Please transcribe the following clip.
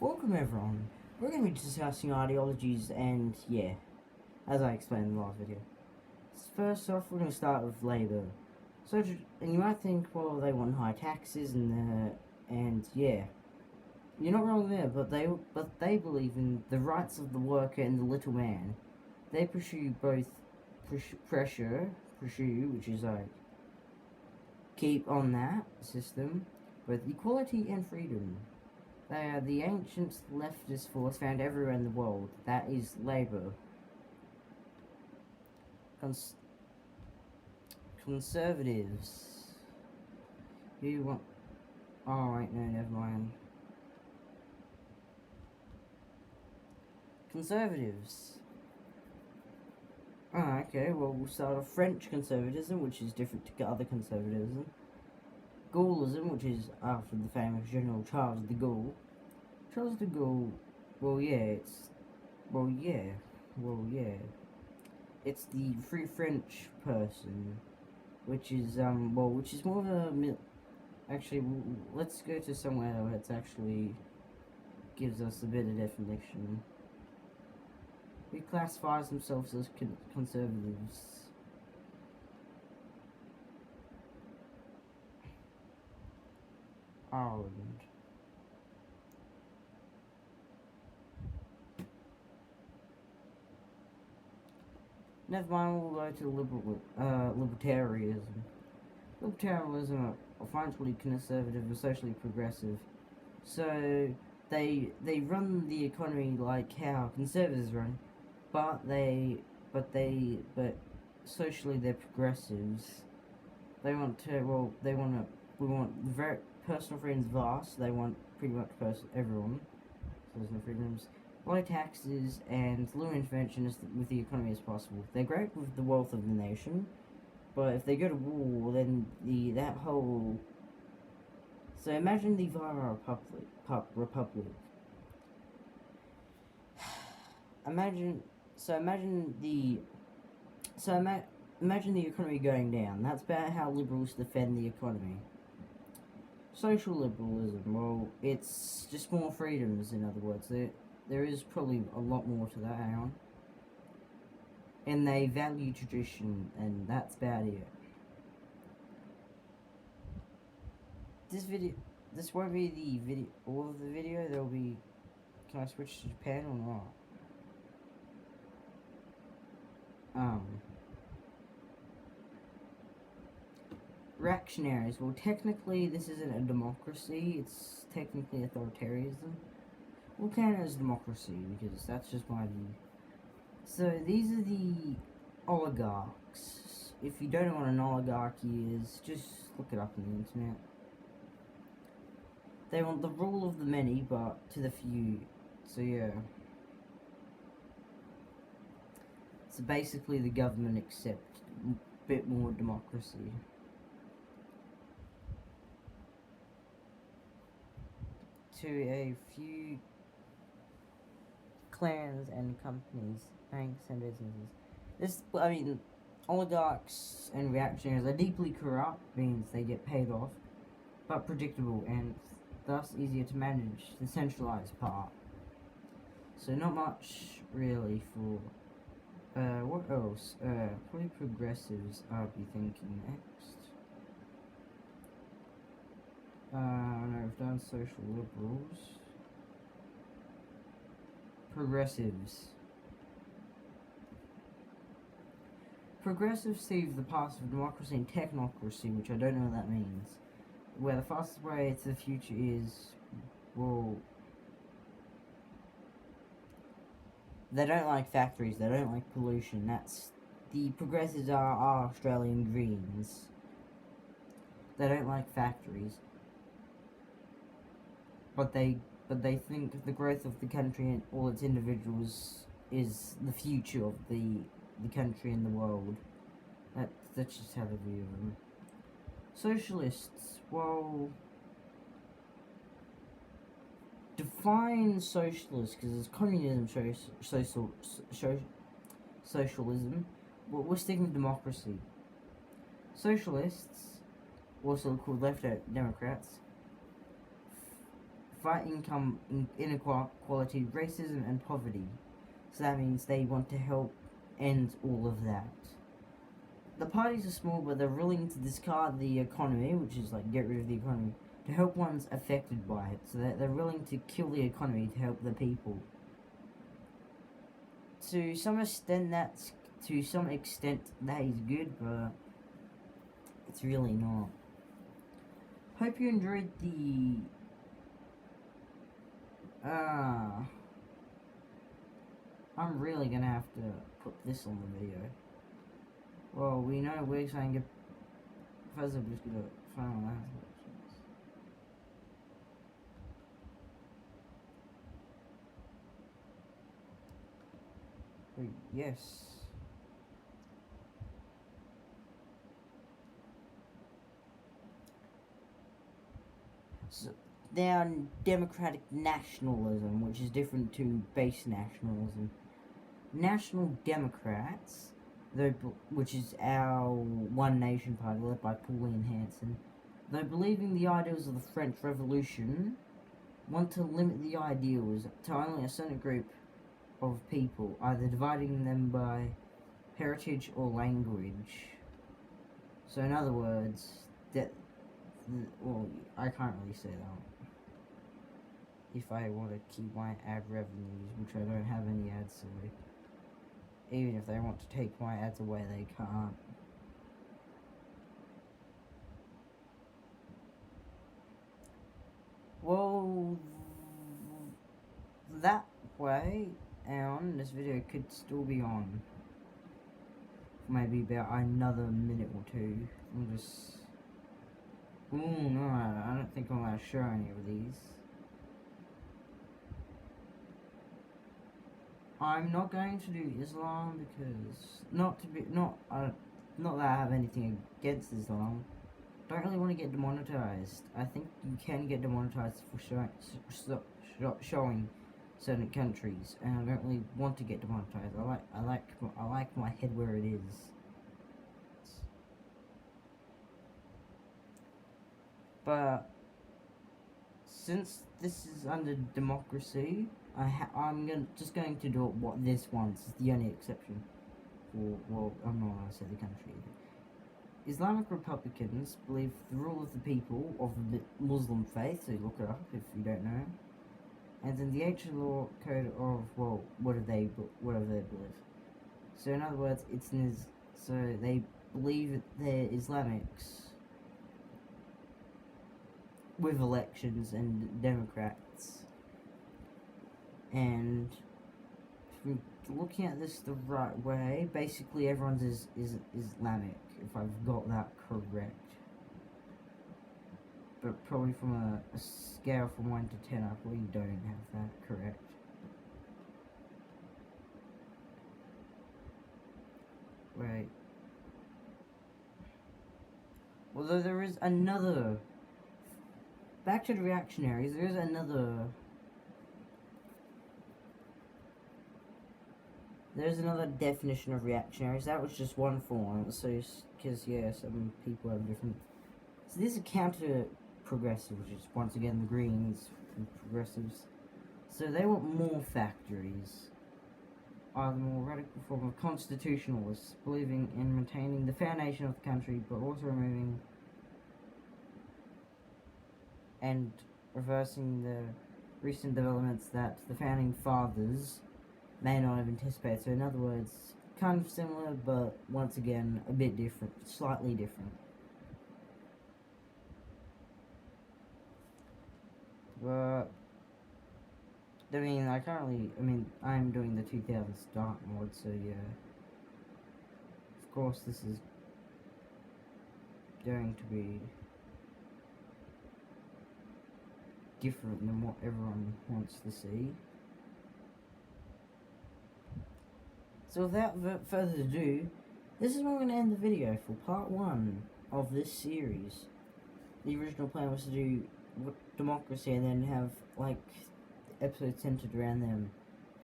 Welcome everyone. We're going to be discussing ideologies and yeah, as I explained in the last video. First off, we're going to start with Labour. And you might think, well, they want high taxes and yeah, you're not wrong there. But they believe in the rights of the worker and the little man. They pursue both pursue, which is like keep on that system, both equality and freedom. They are the ancient leftist force found everywhere in the world. That is Labour. Conservatives. You want... Oh, wait, no, never mind. Conservatives. Oh, okay, well, we'll start off French conservatism, which is different to other conservatism. Gaullism, which is after the famous General Charles de Gaulle. Charles de Gaulle, it's the Free French person, which is more of a actually, let's go to somewhere where it actually gives us a bit of definition. He classifies themselves as conservatives. Ireland. Never mind, we'll go to libertarianism. Libertarianism are functionally conservative and socially progressive. So they run the economy like how conservatives run, but socially they're progressives. We want very personal freedoms vast. They want pretty much everyone. So there's no freedoms. Low taxes and low intervention with the economy as possible. They're great with the wealth of the nation, but if they go to war, then that whole... So imagine the Weimar Republic. Imagine the economy going down. That's about how liberals defend the economy. Social liberalism, well, it's just more freedoms, in other words. There is probably a lot more to that, hang on. And they value tradition, and that's about it. This won't be the all of the video, there'll be... Can I switch to Japan or not? Reactionaries. Well, technically, this isn't a democracy. It's technically authoritarianism. We'll count it as democracy because that's just my view. So these are the oligarchs. If you don't know what an oligarchy is, just look it up on the internet. They want the rule of the many, but to the few. So yeah. So basically, the government accepts a bit more democracy. To a few clans and companies, banks and businesses. Oligarchs and reactionaries are deeply corrupt, means they get paid off, but predictable and thus easier to manage the centralized part. So not much really for... what else? Probably progressives I'll be thinking next. No, we've done social liberals. Progressives. Progressives see the path of democracy and technocracy, which I don't know what that means. Where the fastest way to the future is, well... They don't like factories, they don't like pollution. The progressives are Australian Greens. They don't like factories. But they think the growth of the country and all its individuals is the future of the country and the world. That's just how they view them. Socialists, well... Define socialist, because it's communism, socialism. Well, we're sticking with democracy. Socialists, also called left Democrats, fight income inequality, racism, and poverty. So that means they want to help end all of that. The parties are small, but they're willing to discard the economy, which is like get rid of the economy, to help ones affected by it. So they're willing to kill the economy to help the people. To some extent, that is good, but it's really not. Hope you enjoyed the I'm really gonna have to put this on the video. Well, we know we're saying it. First, I'm just gonna find that. Yes. So, now, democratic nationalism, which is different to base nationalism. National Democrats, which is our One Nation party led by Pauline Hanson, though believing the ideals of the French Revolution, want to limit the ideals to only a certain group of people, either dividing them by heritage or language. So in other words, well, I can't really say that. If I want to keep my ad revenues, which I don't have any ads, so even if they want to take my ads away, they can't. Well, that way, and this video could still be on for maybe about another minute or two. I'm just... Ooh, no, I don't think I'm allowed to show any of these. I'm not going to do Islam because not that I have anything against Islam. Don't really want to get demonetized. I think you can get demonetized for showing certain countries, and I don't really want to get demonetized. I like my head where it is. But since this is under democracy, I'm just going to do it what this wants. It's the only exception. Well, I'm not going to say the country either. Islamic Republicans believe the rule of the people of the Muslim faith, so look it up if you don't know. And then the ancient law code of, well, whatever they believe. So in other words, so they believe that they're Islamics with elections and Democrats. And looking at this the right way, basically everyone's is Islamic, if I've got that correct. But probably from a scale from 1 to 10, I probably don't have that correct. Right. Although there is another... Back to the reactionaries, there is There's another definition of reactionaries. That was just one form, so because yeah, some people have different. So this is counter progressive, which is once again the Greens and progressives. So they want more factories. Are the more radical form of constitutionalists, believing in maintaining the foundation of the country, but also removing and reversing the recent developments that the founding fathers may not have anticipated. So in other words, kind of similar, but once again, a bit different, slightly different. But, I'm doing the 2000 start mod, so yeah. Of course, this is going to be different than what everyone wants to see. So without further ado, this is where I'm going to end the video for part 1 of this series. The original plan was to do democracy and then have, like, episodes centered around them.